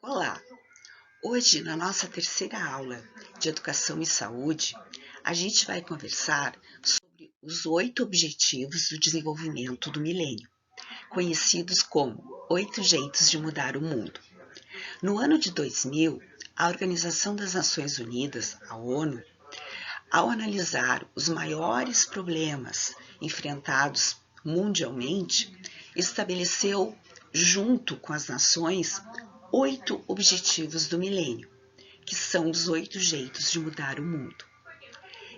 Olá! Hoje, na nossa terceira aula de Educação e Saúde, a gente vai conversar sobre os 8 Objetivos do Desenvolvimento do Milênio, conhecidos como 8 Jeitos de Mudar o Mundo. No ano de 2000, a Organização das Nações Unidas, a ONU, ao analisar os maiores problemas enfrentados mundialmente, estabeleceu, junto com as nações, 8 Objetivos do Milênio, que são os 8 jeitos de mudar o mundo.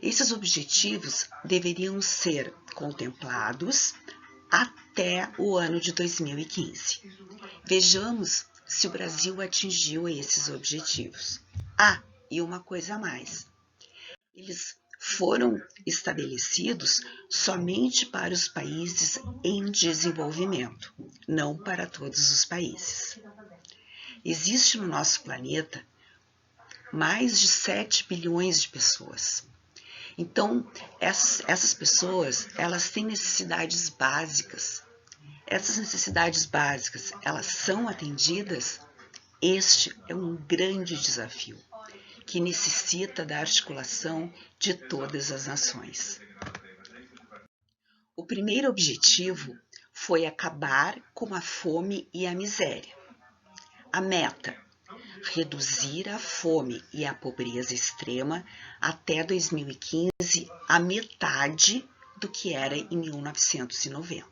Esses objetivos deveriam ser contemplados até o ano de 2015. Vejamos se o Brasil atingiu esses objetivos. E uma coisa a mais. Eles foram estabelecidos somente para os países em desenvolvimento, não para todos os países. Existe no nosso planeta mais de 7 bilhões de pessoas. Então, essas pessoas, elas têm necessidades básicas. Essas necessidades básicas, elas são atendidas? Este é um grande desafio, que necessita da articulação de todas as nações. O primeiro objetivo foi acabar com a fome e a miséria. A meta: reduzir a fome e a pobreza extrema até 2015 a metade do que era em 1990.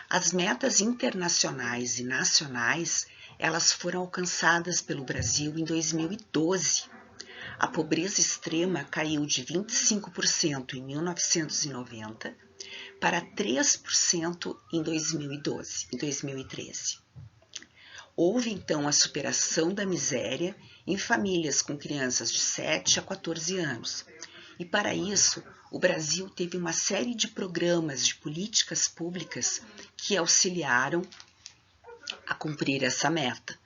As metas internacionais e nacionais, elas foram alcançadas pelo Brasil em 2012. A pobreza extrema caiu de 25% em 1990 para 3% em 2013. Houve, então, a superação da miséria em famílias com crianças de 7 a 14 anos. E, para isso, o Brasil teve uma série de programas de políticas públicas que auxiliaram a cumprir essa meta.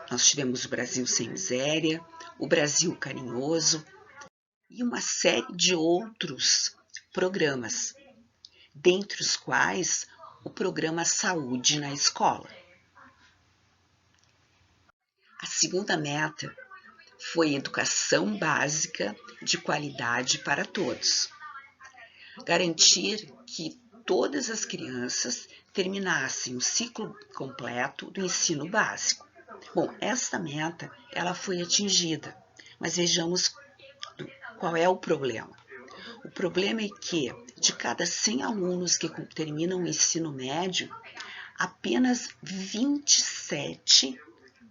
Nós tivemos o Brasil Sem Miséria, o Brasil Carinhoso e uma série de outros programas, dentre os quais o programa Saúde na Escola. A segunda meta foi educação básica de qualidade para todos. Garantir que todas as crianças terminassem o ciclo completo do ensino básico. Bom, esta meta ela foi atingida, mas vejamos qual é o problema. O problema é que, de cada 100 alunos que terminam o ensino médio, apenas 27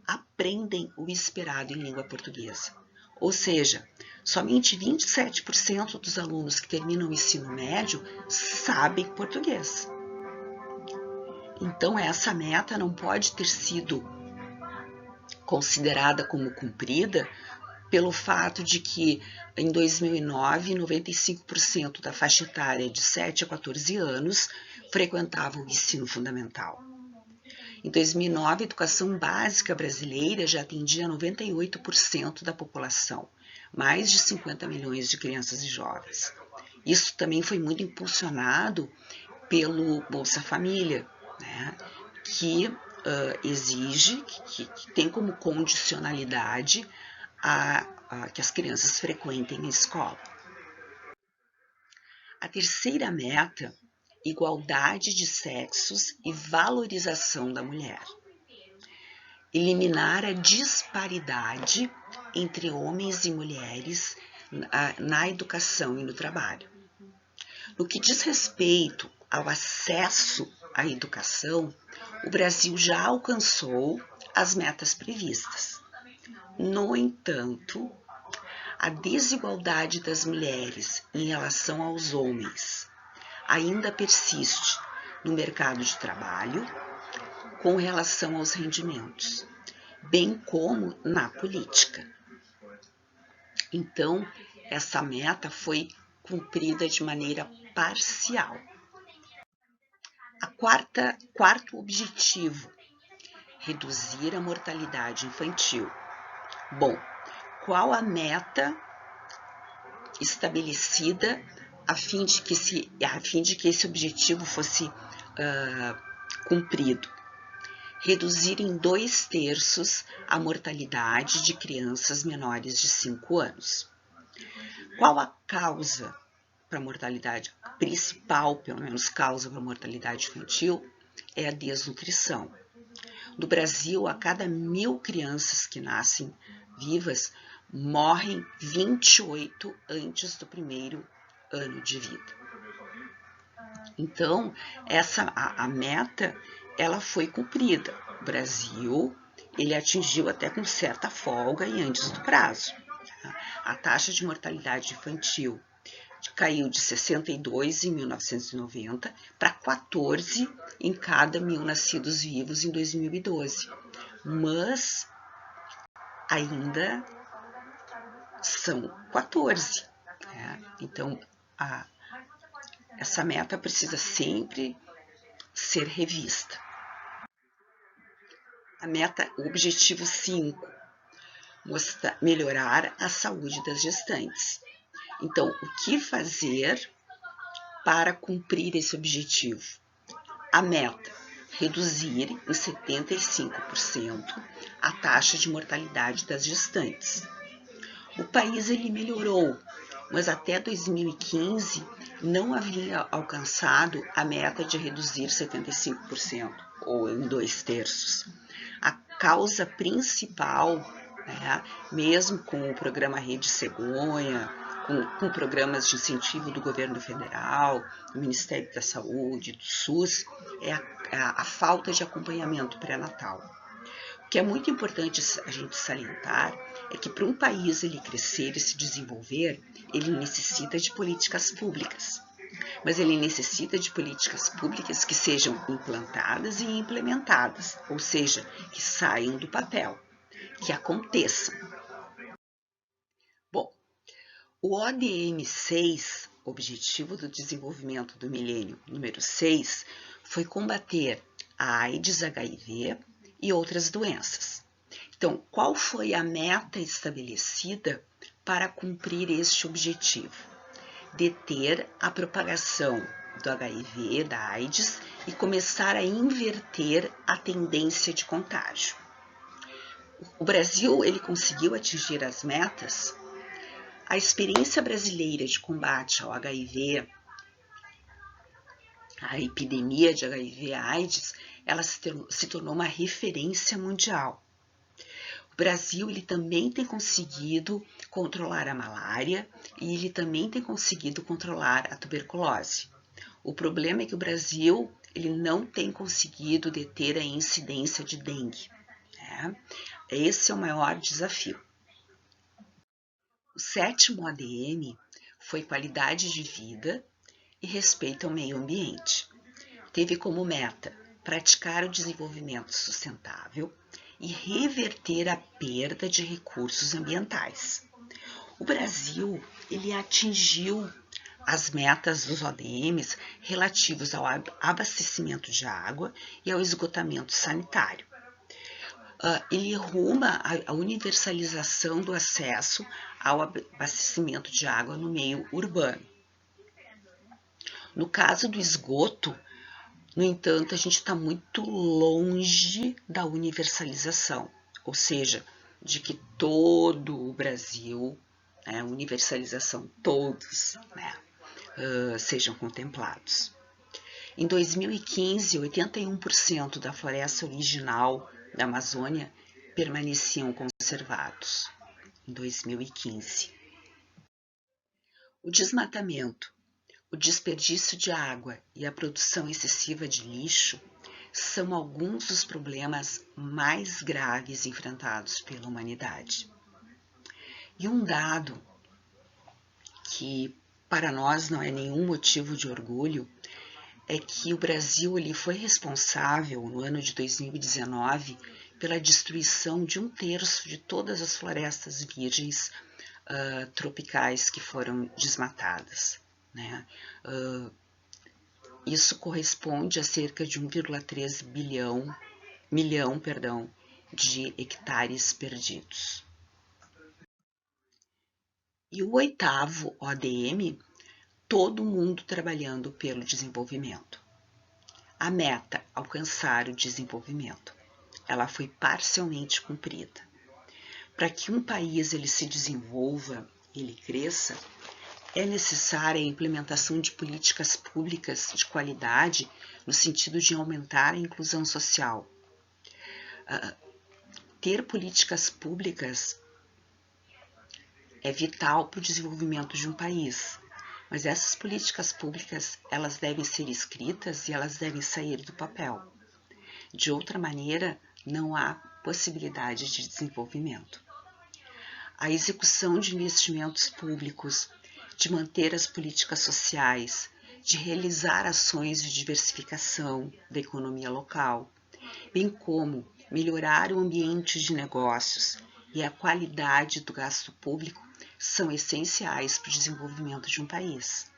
aprendem o esperado em língua portuguesa. Ou seja, somente 27% dos alunos que terminam o ensino médio sabem português. Então, essa meta não pode ter sido considerada como cumprida pelo fato de que, em 2009, 95% da faixa etária de 7 a 14 anos frequentava o ensino fundamental. Em 2009, a educação básica brasileira já atendia 98% da população, mais de 50 milhões de crianças e jovens. Isso também foi muito impulsionado pelo Bolsa Família, né, que exige, que tem como condicionalidade que as crianças frequentem a escola. A terceira meta: igualdade de sexos e valorização da mulher. Eliminar a disparidade entre homens e mulheres na educação e no trabalho. No que diz respeito ao acesso à educação, o Brasil já alcançou as metas previstas. No entanto, a desigualdade das mulheres em relação aos homens ainda persiste no mercado de trabalho, com relação aos rendimentos, bem como na política. Então, essa meta foi cumprida de maneira parcial. Quarto objetivo: reduzir a mortalidade infantil. Bom, qual a meta estabelecida a fim de que esse objetivo fosse cumprido? reduzir em 2/3 a mortalidade de crianças menores de 5 anos. Qual a causa para a mortalidade? A principal, pelo menos, causa para a mortalidade infantil é a desnutrição. No Brasil, a cada 1.000 crianças que nascem vivas, morrem 28 antes do primeiro ano de vida. Então, a meta ela foi cumprida. O Brasil ele atingiu até com certa folga e antes do prazo. A taxa de mortalidade infantil caiu de 62 em 1990 para 14 em cada 1.000 nascidos vivos em 2012. Mas ainda são 14. Então, essa meta precisa sempre ser revista. A meta, o objetivo 5, melhorar a saúde das gestantes. Então, o que fazer para cumprir esse objetivo? A meta, reduzir em 75% a taxa de mortalidade das gestantes. O país ele melhorou, mas até 2015 não havia alcançado a meta de reduzir 75%, ou em 2/3. A causa principal, mesmo com o programa Rede Cegonha, com programas de incentivo do governo federal, do Ministério da Saúde, do SUS, é a falta de acompanhamento pré-natal. O que é muito importante a gente salientar é que para um país ele crescer e se desenvolver, ele necessita de políticas públicas. Mas ele necessita de políticas públicas que sejam implantadas e implementadas, ou seja, que saiam do papel, que aconteçam. Bom, o ODM 6, Objetivo do Desenvolvimento do Milênio número 6, foi combater a AIDS, HIV e outras doenças. Então, qual foi a meta estabelecida para cumprir este objetivo? Deter a propagação do HIV, da AIDS e começar a inverter a tendência de contágio. O Brasil ele conseguiu atingir as metas. A experiência brasileira de combate ao HIV, a epidemia de HIV/AIDS, ela se tornou uma referência mundial. O Brasil ele também tem conseguido controlar a malária e ele também tem conseguido controlar a tuberculose. O problema é que o Brasil ele não tem conseguido deter a incidência de dengue. Esse é o maior desafio. O 7º ADM foi qualidade de vida e respeito ao meio ambiente. Teve como meta praticar o desenvolvimento sustentável e reverter a perda de recursos ambientais. O Brasil ele atingiu as metas dos ODMs relativos ao abastecimento de água e ao esgotamento sanitário. Ele ruma a universalização do acesso ao abastecimento de água no meio urbano. No caso do esgoto, no entanto, a gente está muito longe da universalização, ou seja, de que todo o Brasil, universalização, todos, sejam contemplados. Em 2015, 81% da floresta original da Amazônia permaneciam conservados. Em 2015. O desmatamento, o desperdício de água e a produção excessiva de lixo são alguns dos problemas mais graves enfrentados pela humanidade. E um dado que para nós não é nenhum motivo de orgulho é que o Brasil ele foi responsável no ano de 2019 pela destruição de 1/3 de todas as florestas virgens tropicais que foram desmatadas. Isso corresponde a cerca de 1,3 milhão de hectares perdidos. E o 8º ODM, todo mundo trabalhando pelo desenvolvimento. A meta, alcançar o desenvolvimento. ela foi parcialmente cumprida. Para que um país ele se desenvolva, ele cresça, é necessária a implementação de políticas públicas de qualidade no sentido de aumentar a inclusão social. Ter políticas públicas é vital para o desenvolvimento de um país, mas essas políticas públicas elas devem ser escritas e elas devem sair do papel. De outra maneira, não há possibilidade de desenvolvimento. A execução de investimentos públicos, de manter as políticas sociais, de realizar ações de diversificação da economia local, bem como melhorar o ambiente de negócios e a qualidade do gasto público são essenciais para o desenvolvimento de um país.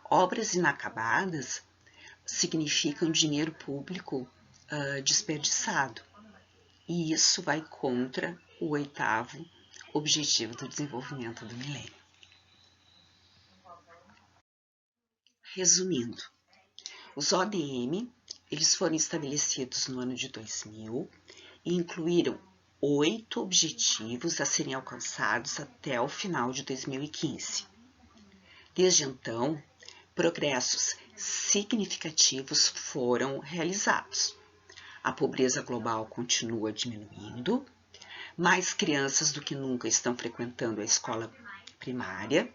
Obras inacabadas significam dinheiro público desperdiçado, e isso vai contra o 8º Objetivo do Desenvolvimento do Milênio. Resumindo, os ODM eles foram estabelecidos no ano de 2000 e incluíram 8 objetivos a serem alcançados até o final de 2015. Desde então, progressos significativos foram realizados. A pobreza global continua diminuindo, mais crianças do que nunca estão frequentando a escola primária,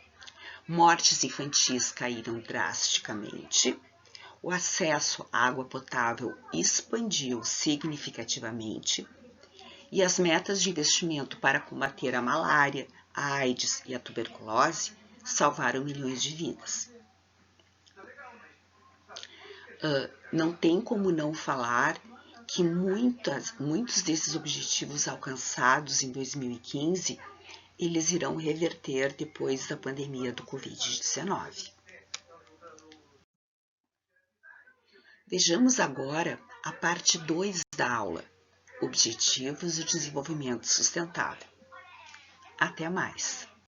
mortes infantis caíram drasticamente, o acesso à água potável expandiu significativamente e as metas de investimento para combater a malária, a AIDS e a tuberculose salvaram milhões de vidas. Não tem como não falar que muitos desses objetivos alcançados em 2015, eles irão reverter depois da pandemia do Covid-19. Vejamos agora a parte 2 da aula, Objetivos de Desenvolvimento Sustentável. Até mais!